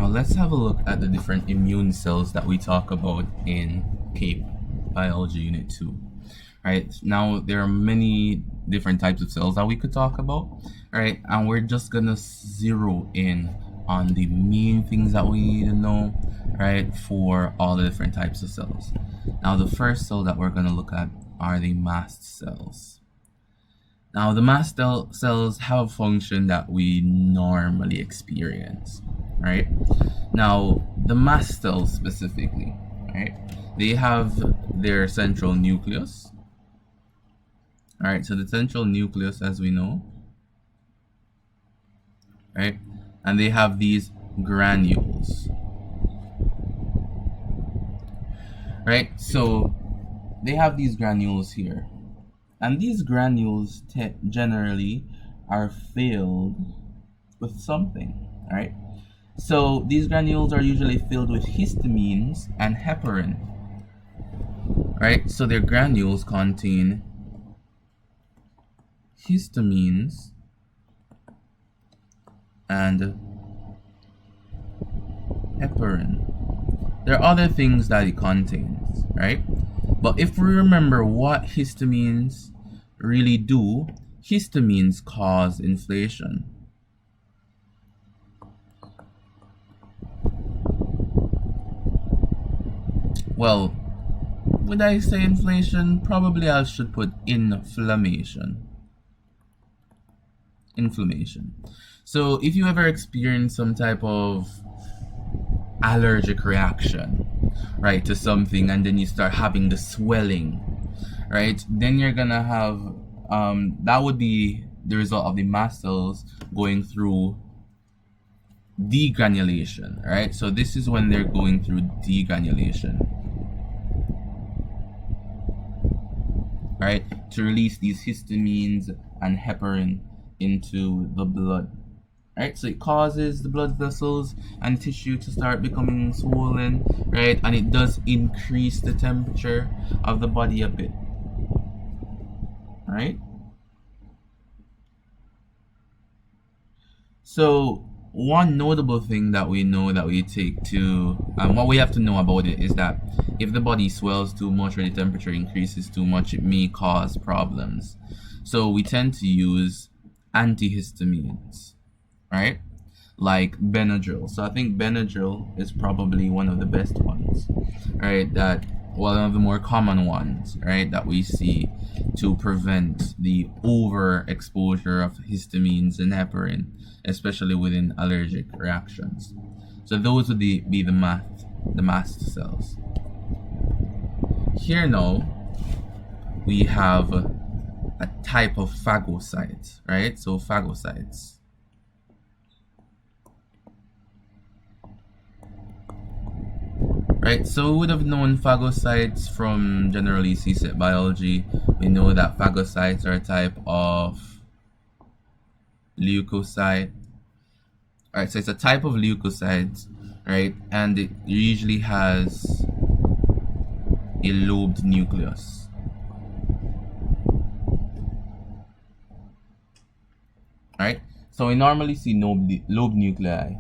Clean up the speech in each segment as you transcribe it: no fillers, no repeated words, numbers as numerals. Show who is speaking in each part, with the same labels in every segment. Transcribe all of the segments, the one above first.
Speaker 1: Now let's have a look at the different immune cells that we talk about in CAPE Biology Unit 2. Right, now there are many different types of cells that we could talk about, right? And we're just gonna zero in on the main things that we need to know, right, for all the different types of cells. Now the first cell that we're gonna look at are the mast cells. Now the mast cells have a function that we normally experience, right? Now the mast cells specifically, right, they have their central nucleus. All right, so the central nucleus, as we know, right, and they have these granules, right? So they have these granules here, and these granules generally are filled with something, right? So these granules are usually filled with histamines and heparin, right? So their granules contain histamines and heparin. There are other things that it contains, right? But if we remember what histamines really do, histamines cause inflammation. Well, would I say inflation? Probably I should put inflammation. So if you ever experience some type of allergic reaction, right, to something, and then you start having the swelling, right, then you're gonna have that would be the result of the mast cells going through degranulation, right? So this is when they're going through degranulation, right, to release these histamines and heparin into the blood, right? So it causes the blood vessels and tissue to start becoming swollen, right? And it does increase the temperature of the body a bit, right? So one notable thing that we know that we take to, what we have to know about it is that if the body swells too much or the temperature increases too much, it may cause problems. So we tend to use antihistamines, right, like Benadryl. So I think Benadryl is probably one of the best ones, right, that one of the more common ones, right, that we see to prevent the overexposure of histamines and heparin, especially within allergic reactions. So those would be the mast cells. Here now we have a type of phagocyte, right? So phagocytes. Right, so we would have known phagocytes from generally CSET biology. We know that phagocytes are a type of leukocyte. Alright, so it's a type of leukocyte, right? And it usually has a lobed nucleus. Right, so we normally see lobe nuclei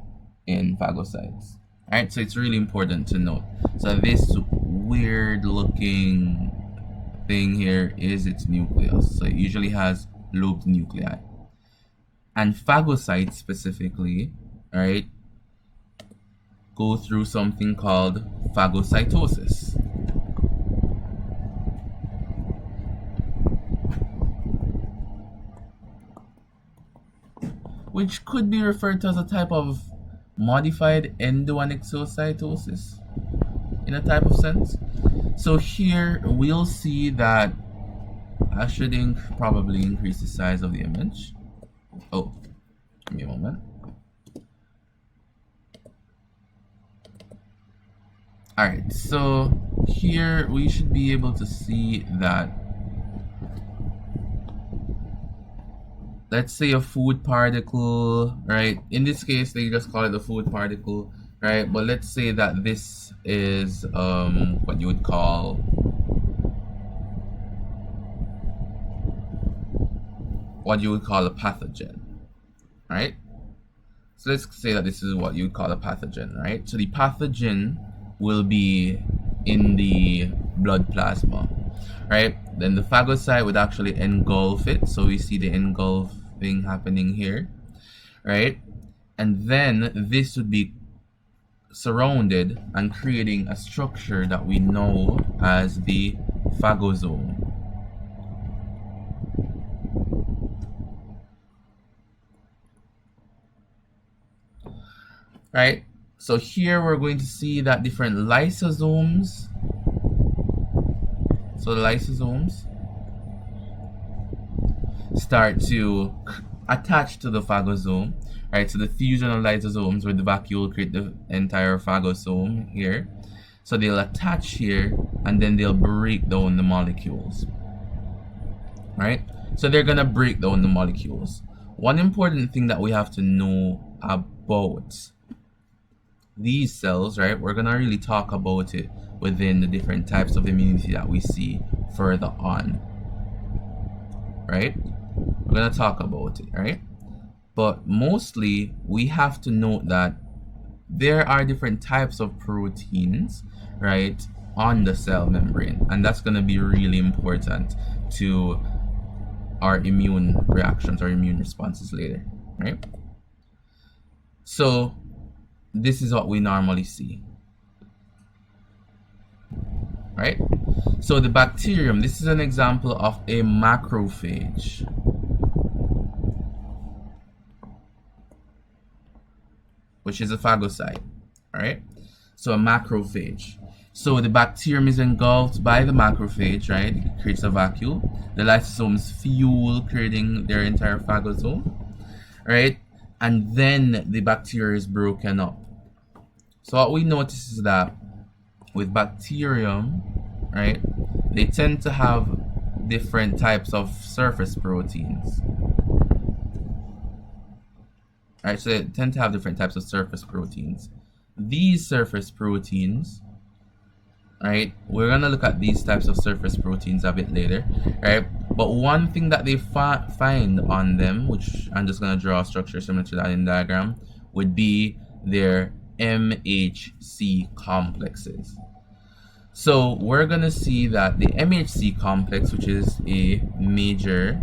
Speaker 1: in phagocytes. Right, so it's really important to note. So this weird looking thing here is its nucleus. So it usually has lobed nuclei. And phagocytes specifically, right, go through something called phagocytosis. Which could be referred to as a type of modified endoanexocytosis in a type of sense. So here we'll see that I should probably increase the size of the image. Oh, give me a moment. Alright, so here we should be able to see that, let's say a food particle, right? In this case, they just call it a food particle, right? But let's say that this is what you would call a pathogen, right? So let's say that this is what you call a pathogen, right? So the pathogen will be in the blood plasma, right? Then the phagocyte would actually engulf it. So we see the engulfing happening here, right? And then this would be surrounded and creating a structure that we know as the phagosome. Right? So here we're going to see that different lysosomes. So the lysosomes start to attach to the phagosome. Right? So the fusion of lysosomes with the vacuole create the entire phagosome here. So they'll attach here and then they'll break down the molecules. Right? So they're gonna break down the molecules. One important thing that we have to know about these cells, right? We're gonna really talk about it within the different types of immunity that we see further on, right? We're gonna talk about it, right? But mostly we have to note that there are different types of proteins, right, on the cell membrane, and that's gonna be really important to our immune reactions or immune responses later, right? So this is what we normally see, right? So the bacterium, this is an example of a macrophage. Which is a phagocyte, right? So a macrophage. So the bacterium is engulfed by the macrophage, right? It creates a vacuole. The lysosomes fuel, creating their entire phagosome, right? And then the bacteria is broken up. So what we notice is that with bacterium, right, they tend to have different types of surface proteins. Right, so they tend to have different types of surface proteins. These surface proteins, right, we're gonna look at these types of surface proteins a bit later, right? But one thing that they find on them, which I'm just gonna draw a structure similar to that in the diagram, would be their MHC complexes. So we're gonna see that the MHC complex, which is a major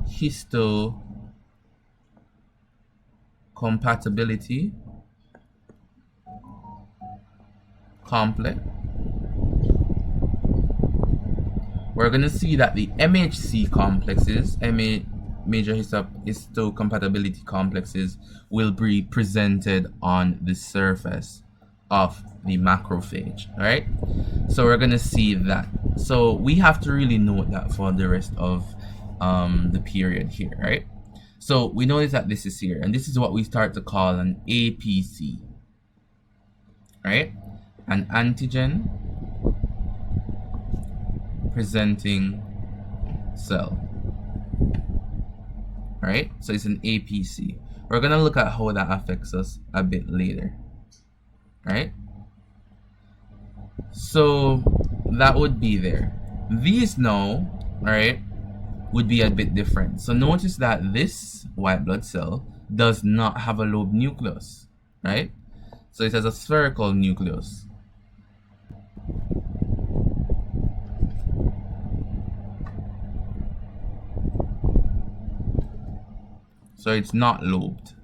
Speaker 1: histocompatibility complex, we're gonna see that the MHC complexes, major histocompatibility complexes, will be presented on the surface of the macrophage, right? So we're gonna see that. So we have to really note that for the rest of the period here, right? So we notice that this is here, and this is what we start to call an APC, right? An antigen presenting cell, right? So it's an APC. We're gonna look at how that affects us a bit later, right? So that would be there. These now, right, would be a bit different. So notice that this white blood cell does not have a lobe nucleus, right? So it has a spherical nucleus. So it's not lobed.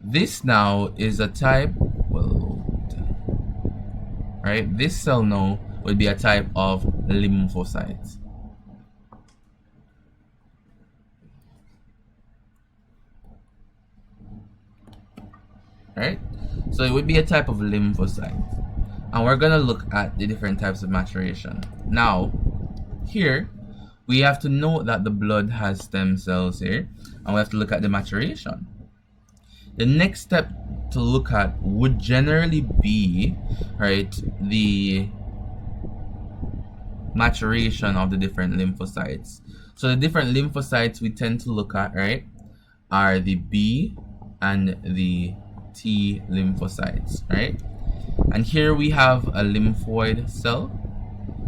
Speaker 1: This now is a type, well, lobed, right? This cell now would be a type of lymphocyte. Right? So it would be a type of lymphocyte. And we're gonna look at the different types of maturation. Now, here, we have to note that the blood has stem cells here, and we have to look at the maturation. The next step to look at would generally be, right, the maturation of the different lymphocytes. So the different lymphocytes we tend to look at, right, are the B and the T lymphocytes, right? And here we have a lymphoid cell,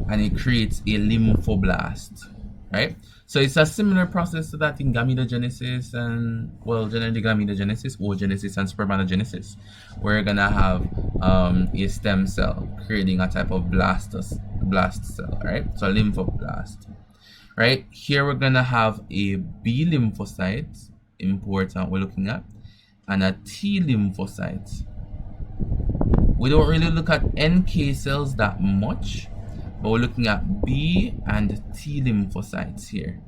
Speaker 1: and it creates a lymphoblast. right? So it's a similar process to that in gametogenesis and, well, generally gametogenesis, oogenesis, and spermatogenesis. We're gonna have a stem cell creating a type of blast cell, right? So lymphoblast, right? Here we're gonna have a B lymphocyte, important we're looking at, and a T lymphocyte. We don't really look at NK cells that much, but we're looking at B and T lymphocytes here,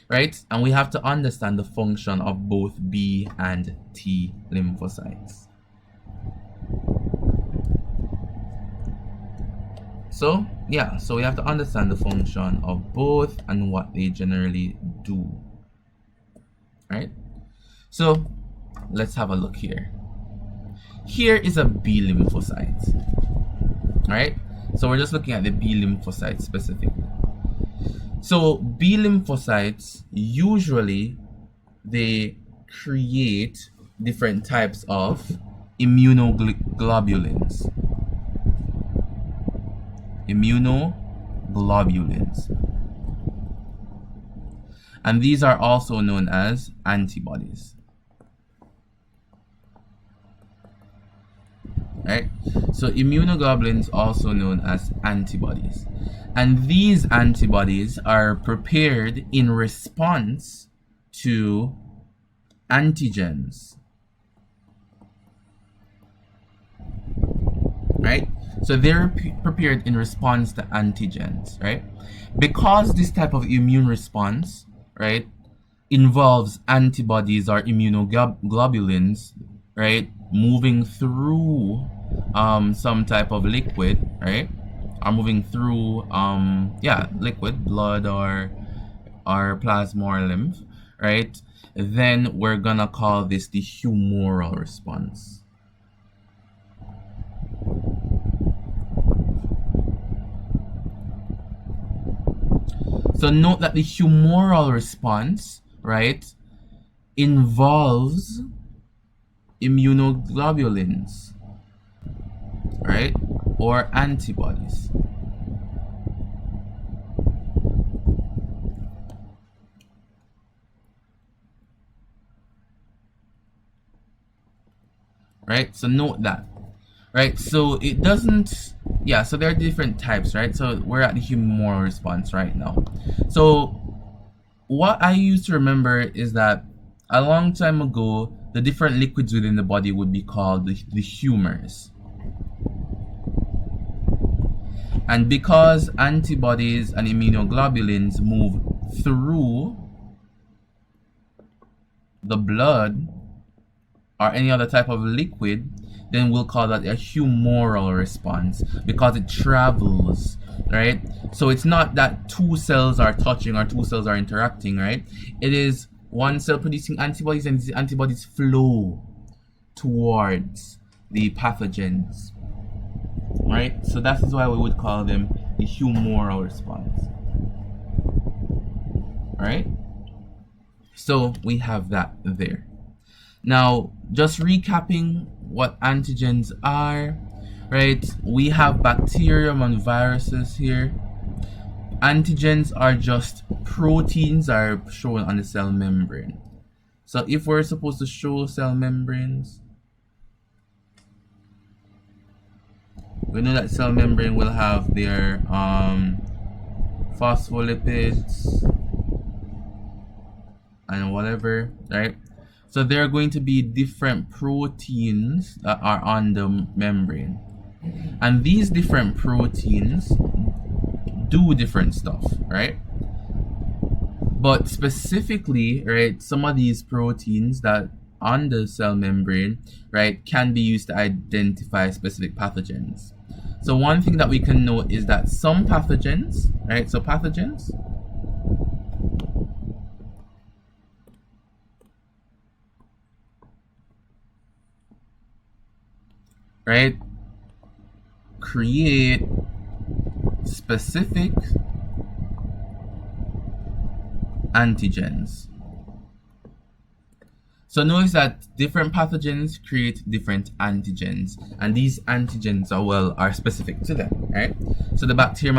Speaker 1: right? And we have to understand the function of both B and T lymphocytes. So yeah, so we have to understand the function of both and what they generally do, right? So let's have a look here. Here is a B lymphocyte, right? So we're just looking at the B lymphocytes specifically. So B lymphocytes, usually they create different types of immunoglobulins. And these are also known as antibodies. Right? So immunoglobulins, also known as antibodies. And these antibodies are prepared in response to antigens. Right? So they're prepared in response to antigens, right? Because this type of immune response, right, involves antibodies or immunoglobulins, right, moving through some type of liquid, right, or moving through liquid, blood or plasma or lymph, right, then we're gonna call this the humoral response. So note that the humoral response, right, involves immunoglobulins, right, or antibodies. Right, so note that. Right, so it doesn't, yeah, so there are different types, right? So we're at the humoral response right now. So what I used to remember is that a long time ago, the different liquids within the body would be called the humors. And because antibodies and immunoglobulins move through the blood or any other type of liquid, then we'll call that a humoral response because it travels, right? So it's not that two cells are touching or two cells are interacting, right? It is one cell producing antibodies, and these antibodies flow towards the pathogens, right? So that is why we would call them the humoral response, right? So we have that there. Now, just recapping what antigens are, right? We have bacterium and viruses here. Antigens are just proteins that are shown on the cell membrane. So if we're supposed to show cell membranes, we know that cell membrane will have their phospholipids and whatever, right? So there are going to be different proteins that are on the membrane. And these different proteins do different stuff, right? But specifically, right, some of these proteins that on the cell membrane, right, can be used to identify specific pathogens. So one thing that we can note is that some pathogens, right, so pathogens, right, create specific antigens. So notice that different pathogens create different antigens, and these antigens are specific to them, right? So the bacterium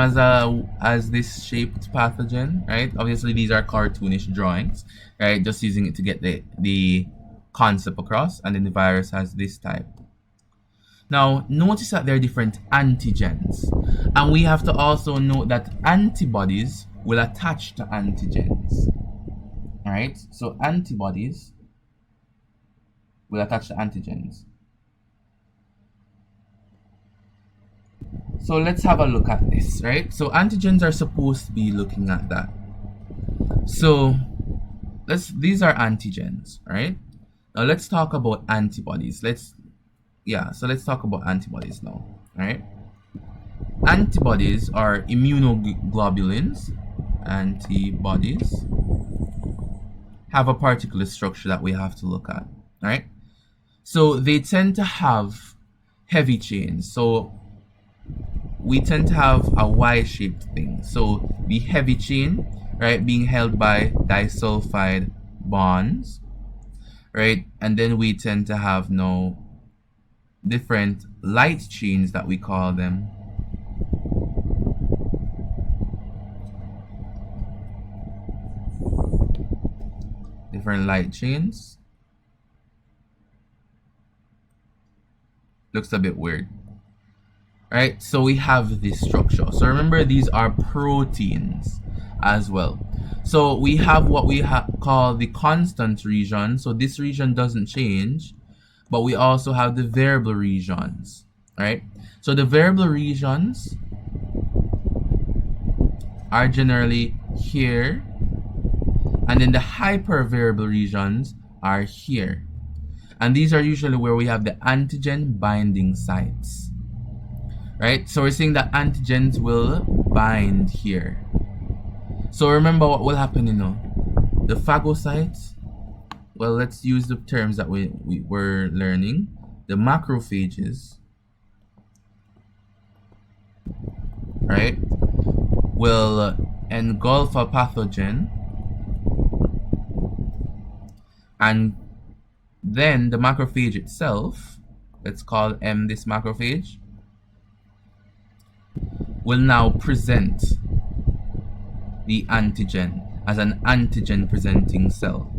Speaker 1: has this shaped pathogen, right? Obviously these are cartoonish drawings, right? Just using it to get the concept across, and then the virus has this type. Now notice that there are different antigens, and we have to also note that antibodies will attach to antigens. All right, so antibodies will attach to antigens. So let's have a look at this, right? So antigens are supposed to be looking at that. So these are antigens, right? Now let's talk about antibodies. Let's talk about antibodies now, right? Antibodies are immunoglobulins. Antibodies have a particular structure that we have to look at, right? So they tend to have heavy chains. So we tend to have a Y-shaped thing. So the heavy chain, right, being held by disulfide bonds, right? And then we tend to have now different light chains that we call them. Different light chains. Looks a bit weird. Right, so we have this structure. So remember, these are proteins as well. So we have what we call the constant region. So this region doesn't change, but we also have the variable regions, right? So the variable regions are generally here, and then the hypervariable regions are here. And these are usually where we have the antigen binding sites. Right, so we're saying that antigens will bind here. So remember what will happen, the phagocytes. Well, let's use the terms that we were learning. The macrophages, right, will engulf a pathogen, and then the macrophage itself, let's call M this macrophage, will now present the antigen as an antigen presenting cell.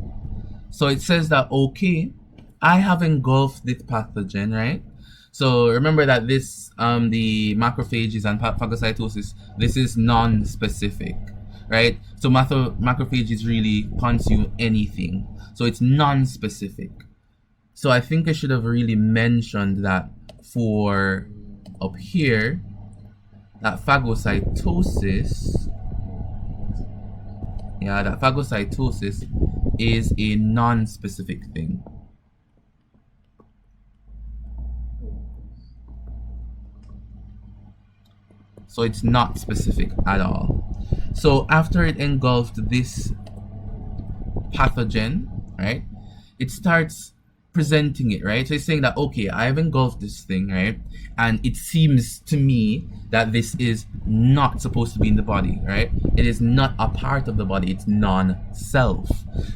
Speaker 1: So it says that, okay, I have engulfed this pathogen, right? So remember that this, the macrophages and phagocytosis, this is non-specific, right? So macrophages really consume anything. So it's non-specific. So I think I should have really mentioned that for up here, that phagocytosis, is a non-specific thing. So it's not specific at all. So after it engulfed this pathogen, right, it starts presenting it, right? So it's saying that, okay, I've engulfed this thing, right? And it seems to me that this is not supposed to be in the body, right? It is not a part of the body. It's non-self.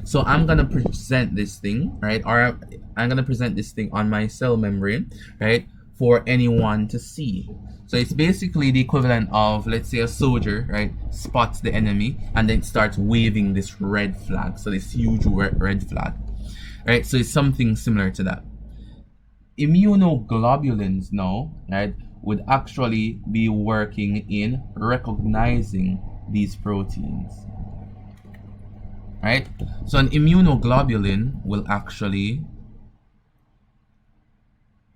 Speaker 1: So I'm going to present this thing, right? Or I'm going to present this thing on my cell membrane, right? For anyone to see. So it's basically the equivalent of, let's say, a soldier, right, spots the enemy and then starts waving this red flag. So this huge red flag. Right, so it's something similar to that. Immunoglobulins now, right, would actually be working in recognizing these proteins. Right, so an immunoglobulin will actually,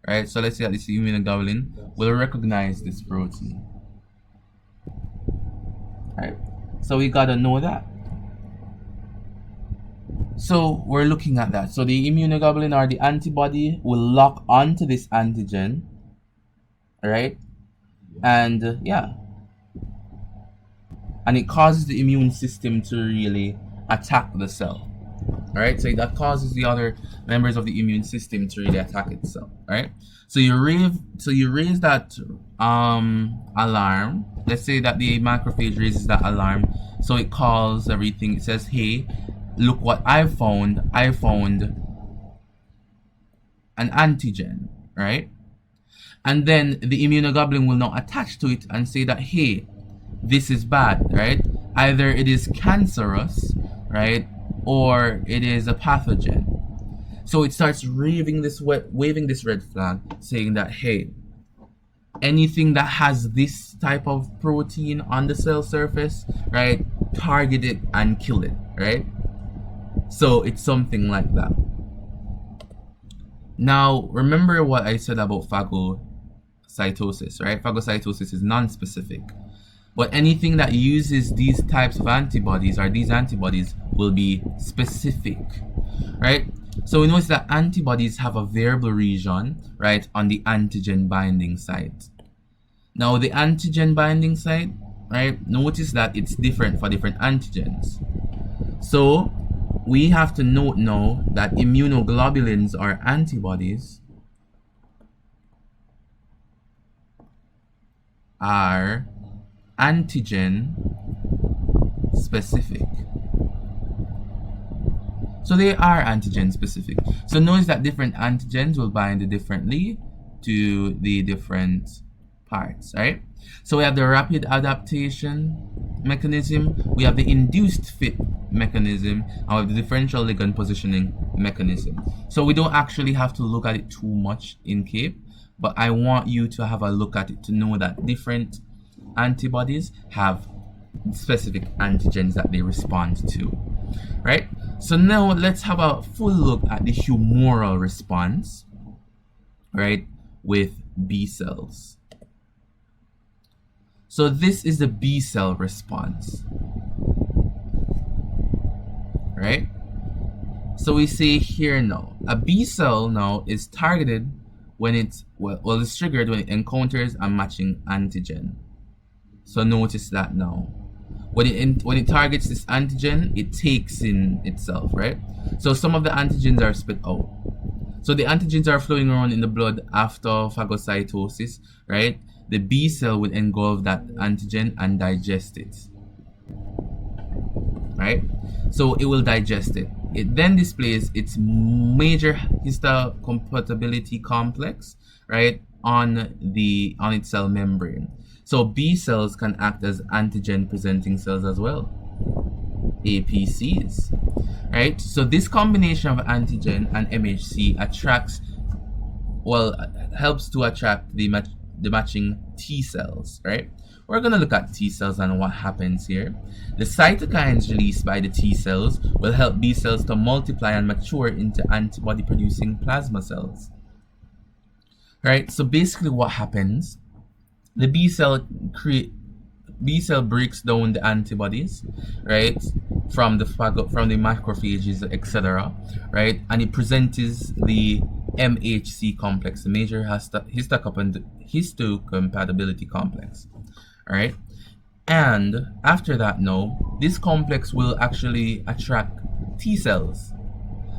Speaker 1: right, so let's say that this immunoglobulin will recognize this protein. Right, so we gotta know that. So we're looking at that. So the immunoglobulin or the antibody will lock onto this antigen, right? And and it causes the immune system to really attack the cell. All right, so that causes the other members of the immune system to really attack itself. All right, so you raise that alarm. Let's say that the macrophage raises that alarm, so it calls everything. It says, hey, look what I found. I found an antigen, right? And then the immunoglobulin will now attach to it and say that, hey, this is bad, right? Either it is cancerous, right, or it is a pathogen. So it starts waving this red flag, saying that, hey, anything that has this type of protein on the cell surface, right, target it and kill it, right? So it's something like that. Now, remember what I said about phagocytosis, right? Phagocytosis is non-specific. But anything that uses these types of antibodies or these antibodies will be specific, right? So we notice that antibodies have a variable region, right, on the antigen binding site. Now the antigen binding site, right, notice that it's different for different antigens. So we have to note now that immunoglobulins or antibodies are antigen specific. So they are antigen specific. So notice that different antigens will bind differently to the different parts, right? So we have the rapid adaptation mechanism, we have the induced fit mechanism, and we have the differential ligand positioning mechanism. So we don't actually have to look at it too much in CAPE, but I want you to have a look at it to know that different antibodies have specific antigens that they respond to, right? So now let's have a full look at the humoral response, right, with B cells. So this is the B cell response, right? So we say here now, a B cell now is targeted when it's, it's triggered when it encounters a matching antigen. So notice that now. When it targets this antigen, it takes in itself, right? So some of the antigens are spit out. So the antigens are flowing around in the blood after phagocytosis, right? The B cell will engulf that antigen and digest it, right? So it will digest it. It then displays its major histocompatibility complex, right, on its cell membrane. So B cells can act as antigen presenting cells as well, APCs, right? So this combination of antigen and MHC helps to attract the matching T cells, right? We're going to look at T cells and what happens here. The cytokines released by the T cells will help B cells to multiply and mature into antibody producing plasma cells, right? So basically what happens, the B cell breaks down the antibodies, right, from the macrophages, etc., right, and it presents the MHC complex, the major histocompatibility complex, right? And after that, now this complex will actually attract T cells.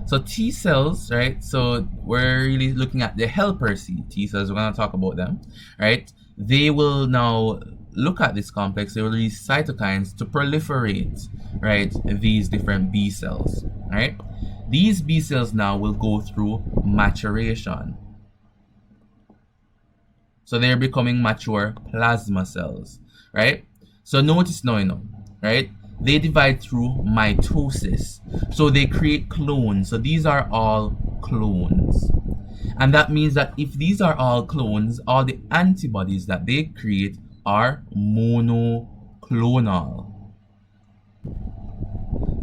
Speaker 1: So T cells, right? So we're really looking at the helper T cells. We're going to talk about them, right? They will now look at this complex. They will release cytokines to proliferate, right, these different B cells, right? These B cells now will go through maturation. So they're becoming mature plasma cells, right? So notice now, right? They divide through mitosis. So they create clones. So these are all clones. And that means that if these are all clones, all the antibodies that they create are monoclonal.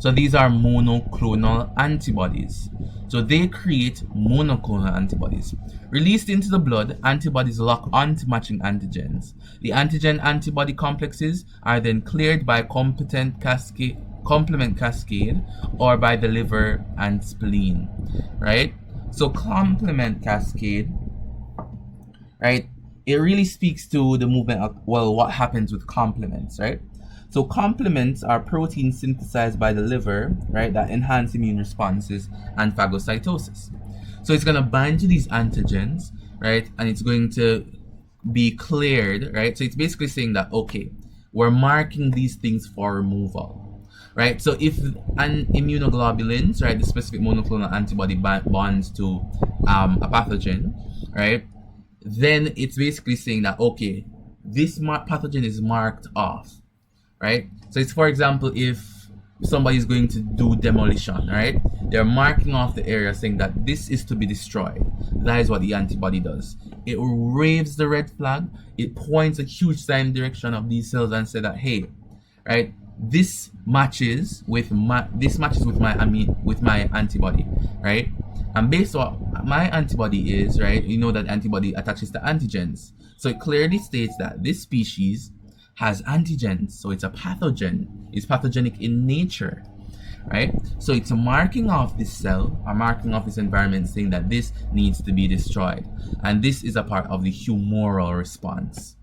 Speaker 1: So these are monoclonal antibodies. So they create monoclonal antibodies. Released into the blood, antibodies lock onto matching antigens. The antigen-antibody complexes are then cleared by complement cascade or by the liver and spleen, right? So complement cascade, right? It really speaks to the movement of, what happens with complements, right? So complements are proteins synthesized by the liver, right, that enhance immune responses and phagocytosis. So it's going to bind to these antigens, right, and it's going to be cleared, right? So it's basically saying that, okay, we're marking these things for removal, right? So if an immunoglobulins, right, the specific monoclonal antibody bonds to a pathogen, right, then it's basically saying that, okay, this pathogen is marked off, right? So it's, for example, if somebody is going to do demolition, right? They're marking off the area saying that this is to be destroyed. That is what the antibody does. It waves the red flag. It points a huge sign direction of these cells and say that, hey, right, this matches with my antibody, right? And based on what my antibody is, right, you know that antibody attaches to antigens. So it clearly states that this species has antigens, so it's a pathogen. It's pathogenic in nature, right? So it's marking off this cell, or marking off this environment, saying that this needs to be destroyed. And this is a part of the humoral response,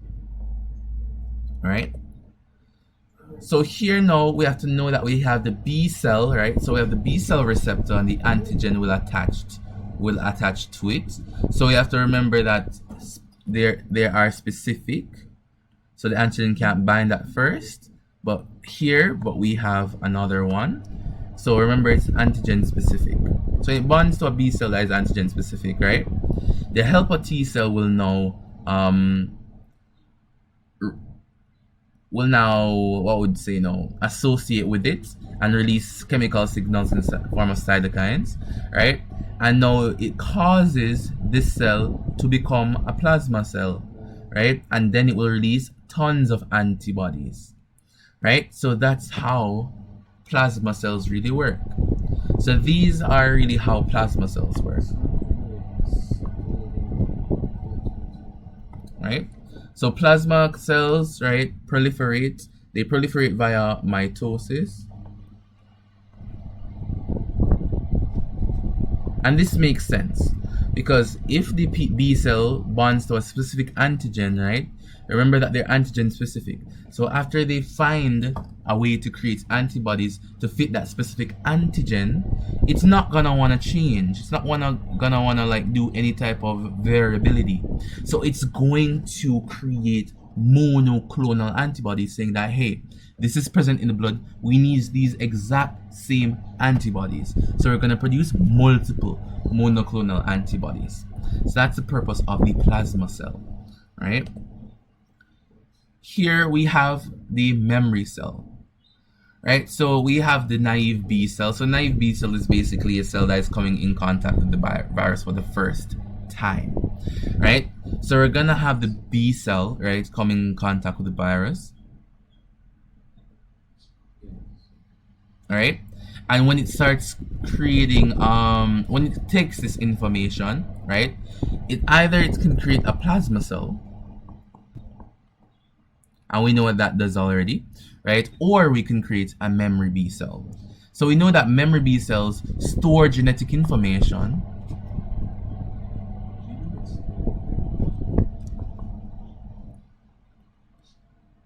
Speaker 1: right? So here now we have to know that we have the B cell, right? So we have the B cell receptor and the antigen will attach to it. So we have to remember that they are specific. So the antigen can't bind at first, but we have another one. So remember, it's antigen specific. So it bonds to a B cell that is antigen specific, right? The helper T cell will now associate with it and release chemical signals in the form of cytokines, right? And now it causes this cell to become a plasma cell, right? And then it will release tons of antibodies, right? So that's how plasma cells really work. So these are really how plasma cells work, right? So plasma cells, right, proliferate. They proliferate via mitosis. And this makes sense because if the B cell bonds to a specific antigen, right, remember that they're antigen specific. So after they find a way to create antibodies to fit that specific antigen, it's not gonna wanna change. It's not gonna wanna like do any type of variability. So it's going to create monoclonal antibodies saying that, hey, this is present in the blood. We need these exact same antibodies. So we're gonna produce multiple monoclonal antibodies. So that's the purpose of the plasma cell, right? Here we have the memory cell, right? So we have the naive B cell. So naive B cell is basically a cell that is coming in contact with the virus for the first time, right? So we're gonna have the B cell, right, coming in contact with the virus, all right? And when it starts creating, when it takes this information, right, it can create a plasma cell, and we know what that does already, right? Or we can create a memory B cell. So we know that memory B cells store genetic information.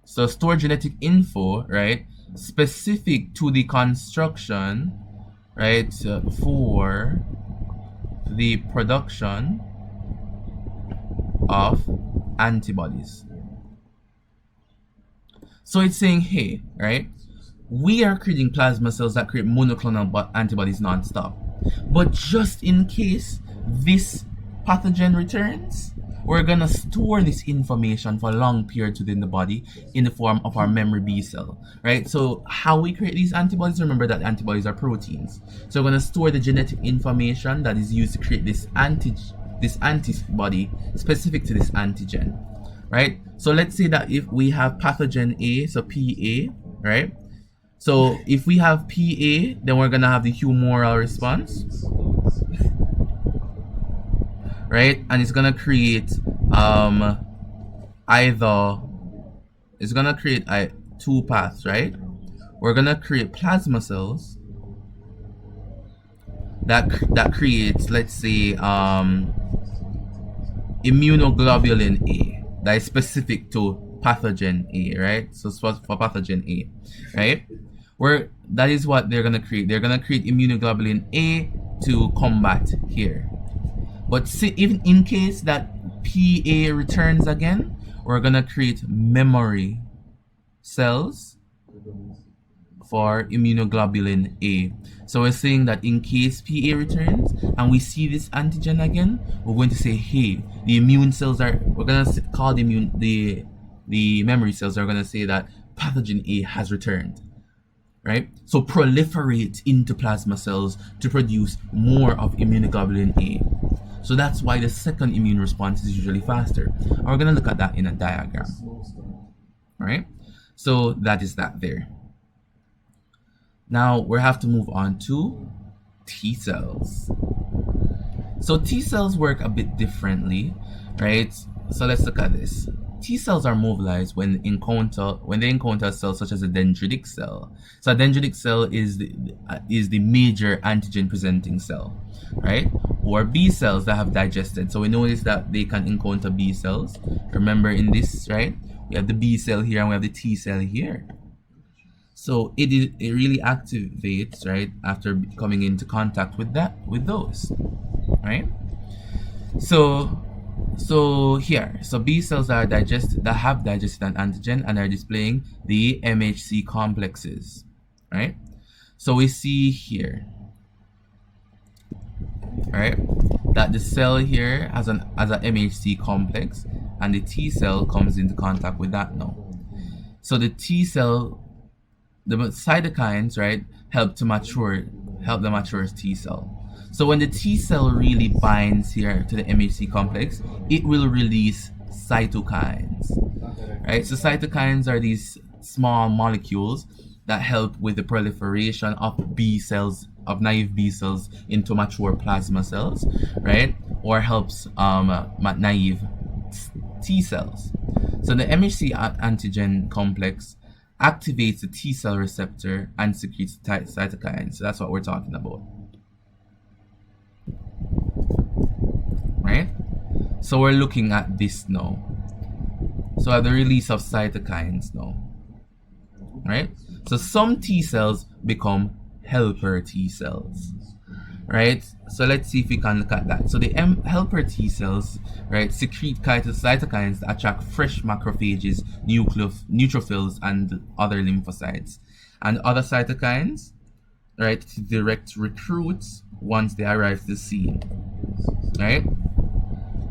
Speaker 1: So store genetic info, right, specific to the construction, right, for the production of antibodies. So it's saying, hey, right, we are creating plasma cells that create monoclonal antibodies non-stop. But just in case this pathogen returns, we're gonna store this information for long periods within the body in the form of our memory B cell, right? So how we create these antibodies, remember that antibodies are proteins. So we're gonna store the genetic information that is used to create this antibody specific to this antigen, right? So let's say that if we have pathogen A, so PA, right? So if we have PA, then we're gonna have the humoral response, right? And it's gonna create two paths, right? We're gonna create plasma cells that creates, let's say, immunoglobulin A that is specific to pathogen A, right? So for pathogen A, right? That is what they're gonna create. They're gonna create immunoglobulin A to combat here. But see, even in case that PA returns again, we're gonna create memory cells for immunoglobulin A. So we're saying that in case PA returns and we see this antigen again, we're going to say, hey, the immune cells are, we're going to call the memory cells are going to say that pathogen A has returned, right? So proliferate into plasma cells to produce more of immunoglobulin A. So that's why the second immune response is usually faster. And we're going to look at that in a diagram, right? So that is that there. Now we have to move on to T cells. So T cells work a bit differently, right? So let's look at this. T cells are mobilized when they encounter a cell such as a dendritic cell. So a dendritic cell is the major antigen presenting cell, right? Or B cells that have digested. So we notice that they can encounter B cells. Remember in this, right? We have the B cell here and we have the T cell here. So it really activates, right, after coming into contact with those, right? So here, so B cells that have digested an antigen and are displaying the MHC complexes, right? So we see here, right, that the cell here has an MHC complex, and the T cell comes into contact with that now. So the T cell, the cytokines, right, help the mature T cell. So when the T cell really binds here to the MHC complex, it will release cytokines, right? So cytokines are these small molecules that help with the proliferation of B cells, of naive B cells into mature plasma cells, right? Or helps naive T cells. So the MHC antigen complex activates the T cell receptor and secretes cytokines. So that's what we're talking about, right? So we're looking at this now. So at the release of cytokines now, right? So some T cells become helper T cells, right? So let's see if we can look at that. So the helper T cells, right, secrete cytokines that attract fresh macrophages, neutrophils, and other lymphocytes, and other cytokines, right, to direct recruits once they arrive to the scene, right?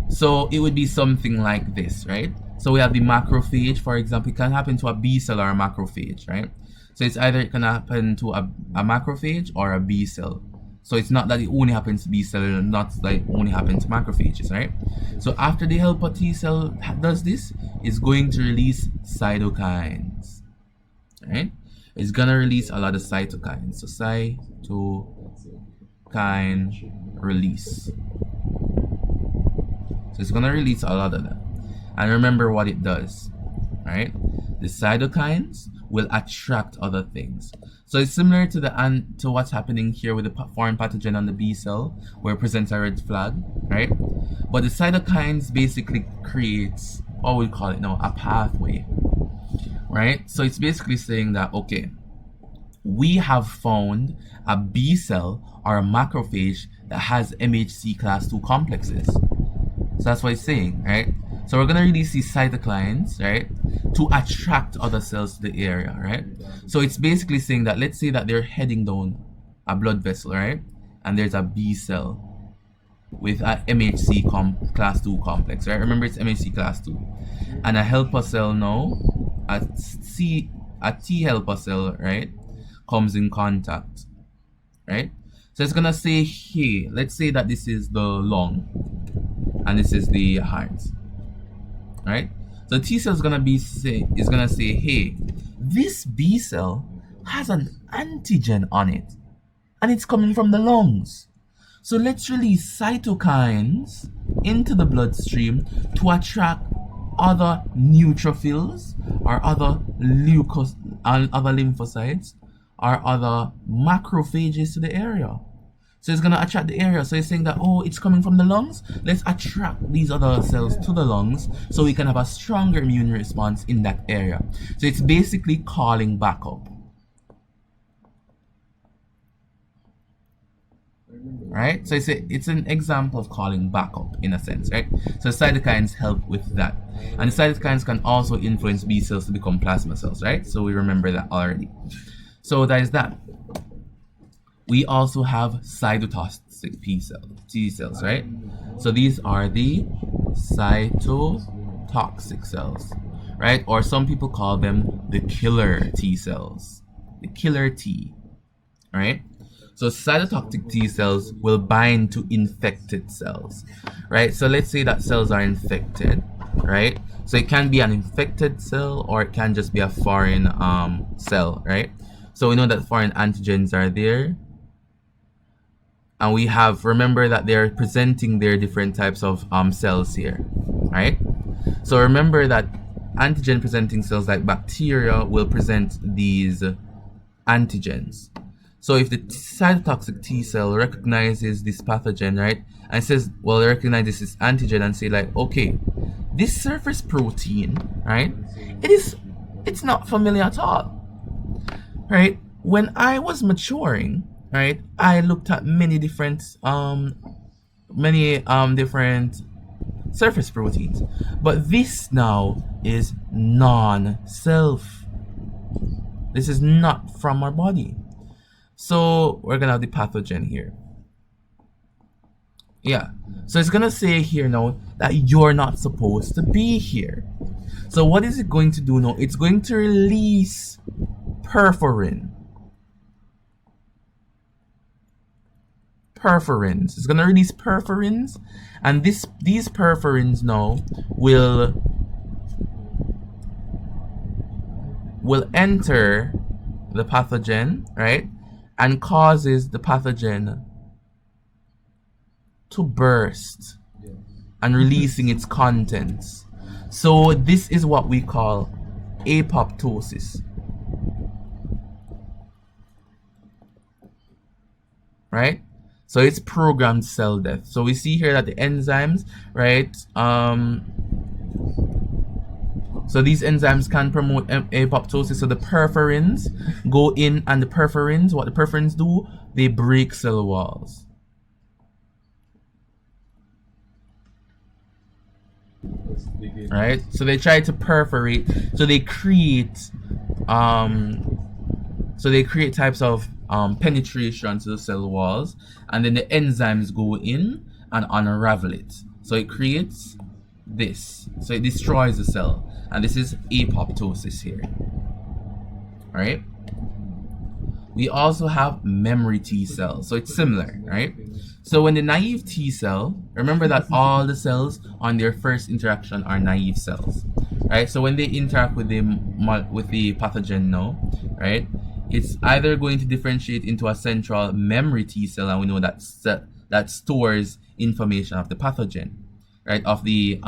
Speaker 1: So it would be something like this, right? So we have the macrophage, for example. It can happen to a B cell or a macrophage, right? So it's either it can happen to a macrophage or a B cell. So it's not that it only happens to B cell, not that it only happens to macrophages, right? So after the helper T cell does this, it's going to release cytokines, right? It's gonna release a lot of cytokines. So cytokine release. So it's gonna release a lot of them. And remember what it does, right? The cytokines will attract other things. So it's similar to what's happening here with the foreign pathogen on the B cell, where it presents a red flag, right? But the cytokines basically creates, what we call it now, a pathway, right? So it's basically saying that, okay, we have found a B cell or a macrophage that has MHC class 2 complexes. So that's what it's saying, right? So we're gonna release these cytokines, right, to attract other cells to the area, right? So it's basically saying that, let's say that they're heading down a blood vessel, right, and there's a B cell with a MHC class 2 complex, right? Remember, it's MHC class 2, and a helper cell now, a T helper cell, right, comes in contact, right? So it's gonna say, hey, let's say that this is the lung and this is the heart, right? So T cell is gonna say, hey, this B cell has an antigen on it, and it's coming from the lungs. So let's release cytokines into the bloodstream to attract other neutrophils or other lymphocytes or other macrophages to the area. So it's gonna attract the area. So it's saying that, oh, it's coming from the lungs. Let's attract these other cells to the lungs so we can have a stronger immune response in that area. So it's basically calling back up. Right? So it's an example of calling back up in a sense, right? So cytokines help with that. And the cytokines can also influence B cells to become plasma cells, right? So we remember that already. So that is that. We also have cytotoxic T cells, right? So these are the cytotoxic cells, right? Or some people call them the killer T cells, the killer T, right? So cytotoxic T cells will bind to infected cells, right? So let's say that cells are infected, right? So it can be an infected cell or it can just be a foreign cell, right? So we know that foreign antigens are there. And we have, remember that they're presenting their different types of cells here, right? So remember that antigen presenting cells like bacteria will present these antigens. So if the cytotoxic T cell recognizes this pathogen, right, and says, well, it recognizes this antigen and say like, okay, this surface protein, right, it's not familiar at all, right? When I was maturing, right, I looked at many different different surface proteins, but this now is non-self. This is not from our body. So we're gonna have the pathogen here. Yeah, so it's gonna say here now that you're not supposed to be here. So what is it going to do now? It's going to release perforin. It's gonna release perforins, and these perforins now will enter the pathogen, right, and causes the pathogen to burst and releasing its contents. So this is what we call apoptosis, right? So it's programmed cell death. So we see here that the enzymes, right? So these enzymes can promote apoptosis. So the perforins go in, and the perforins, what the perforins do, they break cell walls. Right? So they try to perforate. So they create types of penetration to the cell walls, and then the enzymes go in and unravel it. So it creates this. So it destroys the cell, and this is apoptosis here. All right. We also have memory T cells. So it's similar, right? So when the naive T cell, remember that all the cells on their first interaction are naive cells, right? So when they interact with the pathogen now, right, it's either going to differentiate into a central memory T cell, and we know that stores information of the pathogen, right, of the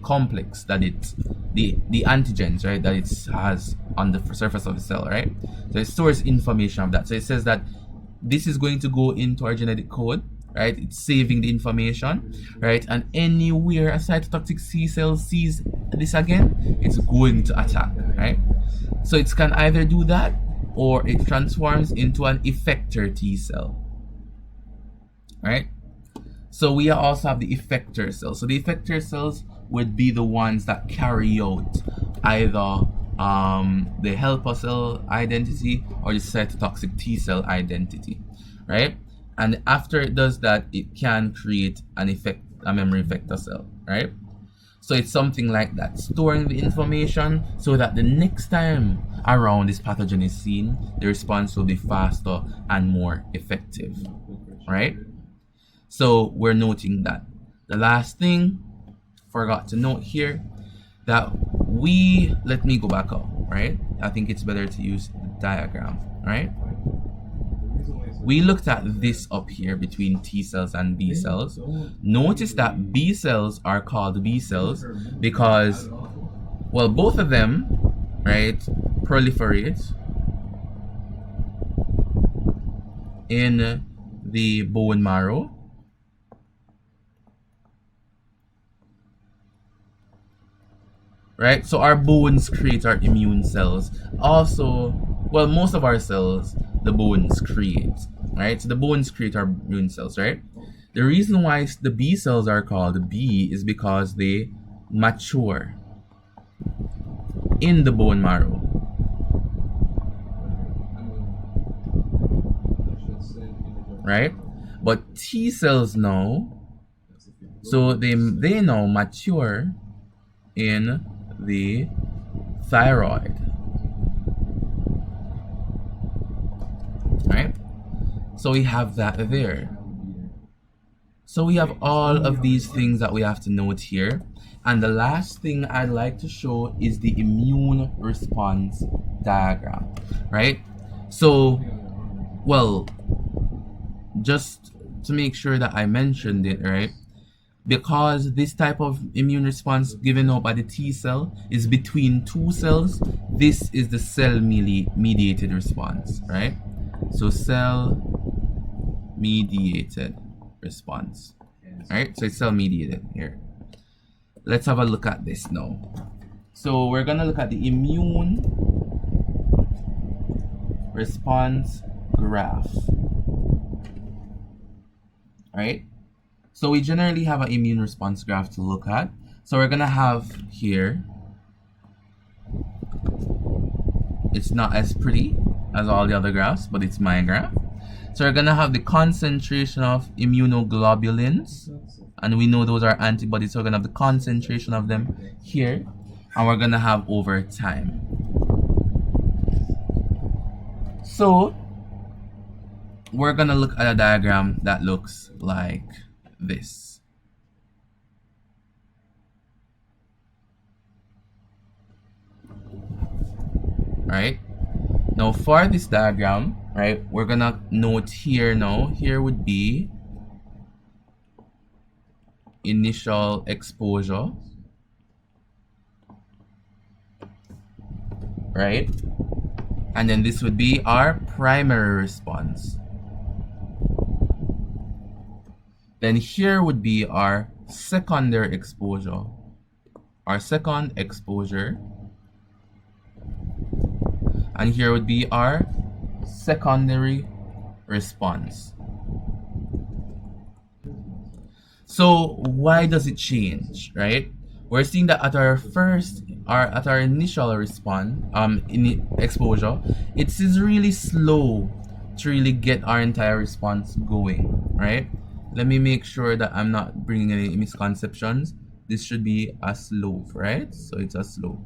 Speaker 1: complex that the antigens, right, that it has on the surface of the cell, right? So it stores information of that. So it says that this is going to go into our genetic code, right? It's saving the information, right? And anywhere a cytotoxic T cell sees this again, it's going to attack, right? So it can either do that, or it transforms into an effector T cell, right? So we also have the effector cells. So the effector cells would be the ones that carry out either the helper cell identity or the cytotoxic T cell identity, right? And after it does that, it can create a memory effector cell, right? So it's something like that, storing the information so that the next time around this pathogen is seen, the response will be faster and more effective, right? So we're noting that. The last thing, forgot to note here, that let me go back up, right? I think it's better to use the diagram, right? We looked at this up here between T cells and B cells. Notice that B cells are called B cells because, well, both of them, right, proliferate in the bone marrow. Right? So our bones create our immune cells. Also, well, most of our cells, the bones create. Right? So the bones create our immune cells, right? The reason why the B cells are called B is because they mature in the bone marrow. right? But T cells now, so they now mature in the thyroid, right? So we have that there. So we have all of these things that we have to note here. And the last thing I'd like to show is the immune response diagram, right? So, well, just to make sure that I mentioned it, right? Because this type of immune response given out by the T cell is between two cells, this is the cell mediated response, right? So cell mediated response, right? So it's cell mediated here. Let's have a look at this now. So we're gonna look at the immune response graph, right? So we generally have an immune response graph to look at. So we're gonna have here, it's not as pretty as all the other graphs, but it's my graph. So we're gonna have the concentration of immunoglobulins, and we know those are antibodies, so we're gonna have the concentration of them here, and we're gonna have over time. So we're gonna look at a diagram that looks like this. Right? Now for this diagram, right, we're gonna note here now, here would be initial exposure, right? And then this would be our primary response. Then here would be our secondary exposure, our second exposure. And here would be our secondary response. So why does it change, right? We're seeing that at our initial response, exposure, it is really slow to really get our entire response going, right? Let me make sure that I'm not bringing any misconceptions. This should be a slope, right? So it's a slope.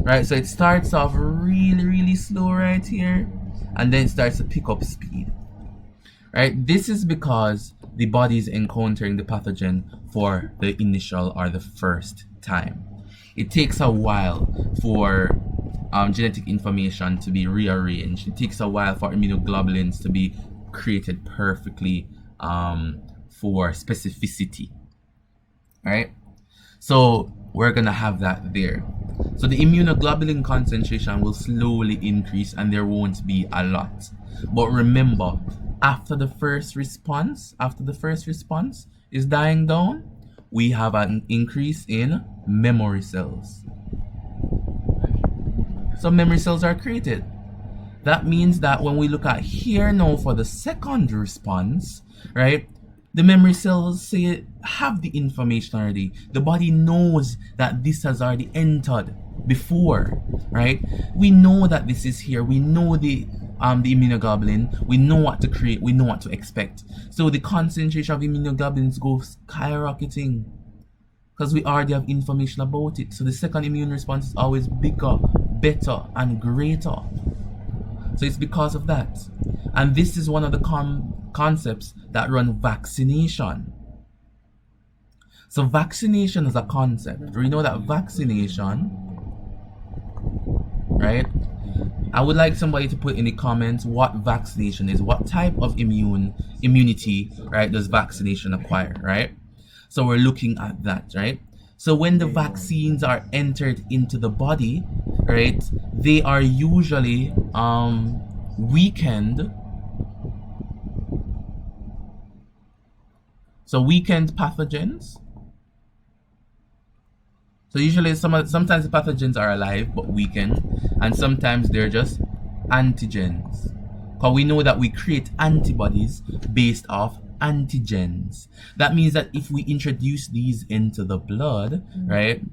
Speaker 1: Right, so it starts off really slow right here, and then it starts to pick up speed. Right, this is because the body is encountering the pathogen for the initial or the first time. It takes a while for genetic information to be rearranged. It takes a while for immunoglobulins to be created perfectly for specificity. Right, so we're gonna have that there. So the immunoglobulin concentration will slowly increase and there won't be a lot. But remember, after the first response is dying down, we have an increase in memory cells. So memory cells are created. That means that when we look at here now for the second response, right, the memory cells say have the information already. The body knows that this has already entered before, right? We know that this is here. We know the immunoglobulin. We know what to create. We know what to expect. So the concentration of immunoglobulins goes skyrocketing because we already have information about it. So the second immune response is always bigger, better, and greater. So it's because of that. And this is one of the concepts that run vaccination. So vaccination is a concept. We know that vaccination, right? I would like somebody to put in the comments what vaccination is. What type of immunity, right, does vaccination acquire, right? So we're looking at that, right? So when the vaccines are entered into the body, right, they are usually weakened. So weakened pathogens. So usually sometimes the pathogens are alive but weakened, and sometimes they're just antigens. Because we know that we create antibodies based off antigens. That means that if we introduce these into the blood, right,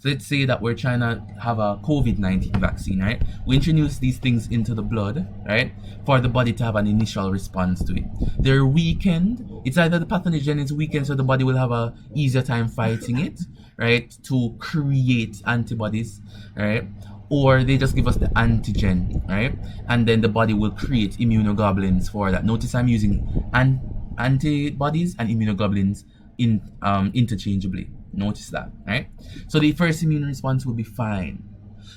Speaker 1: So let's say that we're trying to have a COVID-19 vaccine, right? We introduce these things into the blood, right? For the body to have an initial response to it. They're weakened. It's either the pathogen is weakened so the body will have a easier time fighting it, right? To create antibodies, right? Or they just give us the antigen, right? And then the body will create immunoglobulins for that. Notice I'm using antibodies and immunoglobulins interchangeably. Notice that, right? So the first immune response will be fine.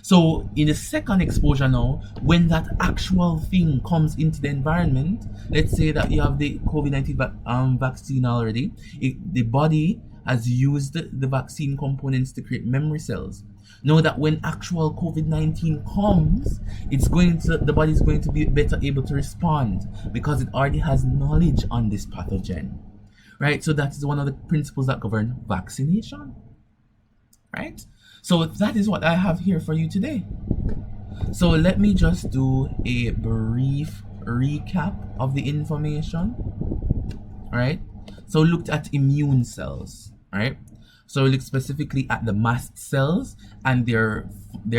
Speaker 1: So in the second exposure now, when that actual thing comes into the environment, let's say that you have the COVID-19 vaccine already, the body has used the vaccine components to create memory cells. Know that when actual COVID-19 comes, the body is going to be better able to respond because it already has knowledge on this pathogen. Right, so that is one of the principles that govern vaccination. Right, so that is what I have here for you today. So let me just do a brief recap of the information. Right, so we looked at immune cells. Right, so we looked specifically at the mast cells and their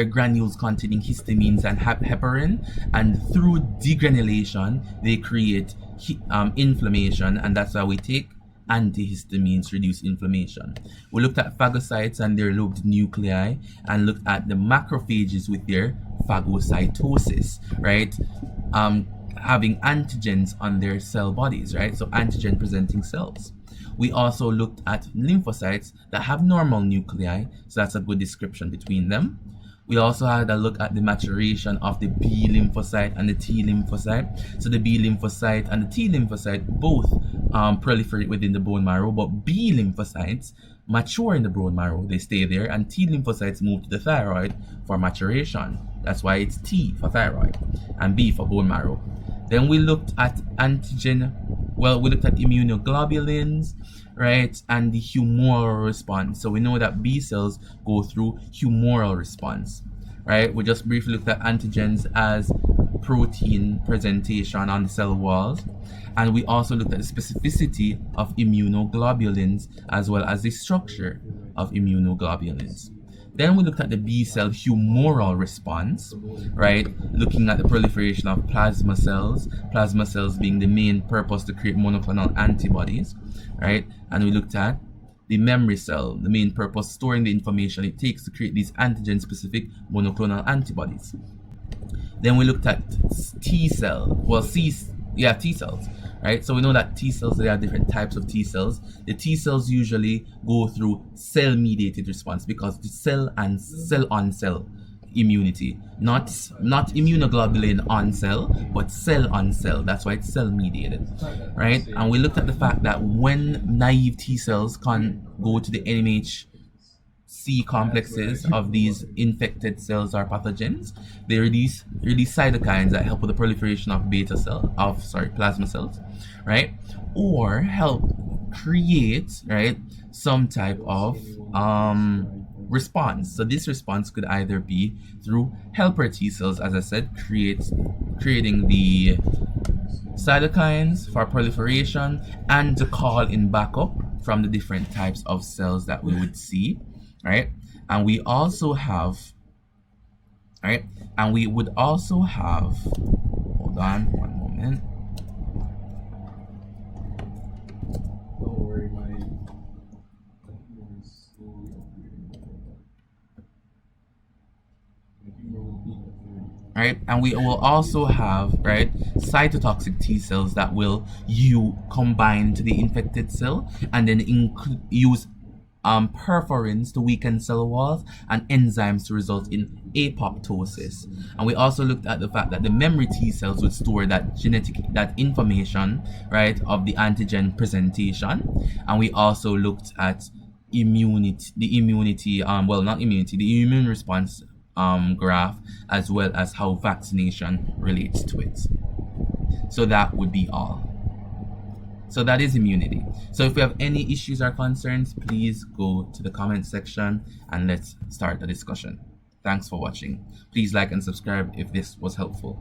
Speaker 1: granules containing histamines and heparin, and through degranulation they create inflammation, and that's why we take antihistamines, reduce inflammation. We looked at phagocytes and their lobed nuclei, and looked at the macrophages with their phagocytosis, right? Having antigens on their cell bodies, right? So antigen presenting cells. We also looked at lymphocytes that have normal nuclei, so that's a good description between them. We also had a look at the maturation of the B lymphocyte and the T lymphocyte. So the B lymphocyte and the T lymphocyte both proliferate within the bone marrow, but B lymphocytes mature in the bone marrow. They stay there, and T lymphocytes move to the thyroid for maturation. That's why it's T for thyroid and B for bone marrow. Then we looked at we looked at immunoglobulins, right, and the humoral response. So we know that B cells go through humoral response, right? We just briefly looked at antigens as protein presentation on the cell walls, and we also looked at the specificity of immunoglobulins as well as the structure of immunoglobulins. Then we looked at the B cell humoral response, right? Looking at the proliferation of plasma cells being the main purpose to create monoclonal antibodies, right? And we looked at the memory cell, the main purpose storing the information it takes to create these antigen-specific monoclonal antibodies. Then we looked at T cells, right? So we know that T cells, there are different types of T cells. The T cells usually go through cell-mediated response because the cell-on-cell immunity, not immunoglobulin on cell, but cell on cell. That's why it's cell-mediated, right? And we looked at the fact that when naive T cells can go to the NMHC complexes of these infected cells or pathogens, they release cytokines that help with the proliferation of plasma cells, right? Or help create, right, some type of response. So this response could either be through helper T cells, as I said, creating the cytokines for proliferation and to call in backup from the different types of cells that we would see, right? And we also have, right? And we would also have, hold on one moment.
Speaker 2: Don't worry,
Speaker 1: right? And we will also have, right, cytotoxic T cells that will combine to the infected cell and then use perforins to weaken cell walls and enzymes to result in apoptosis. And we also looked at the fact that the memory T cells would store that information, right, of the antigen presentation. And we also looked at the immune response graph, as well as how vaccination relates to it. So that would be all. So that is immunity. So if you have any issues or concerns, please go to the comment section and let's start the discussion. Thanks for watching. Please like and subscribe if this was helpful.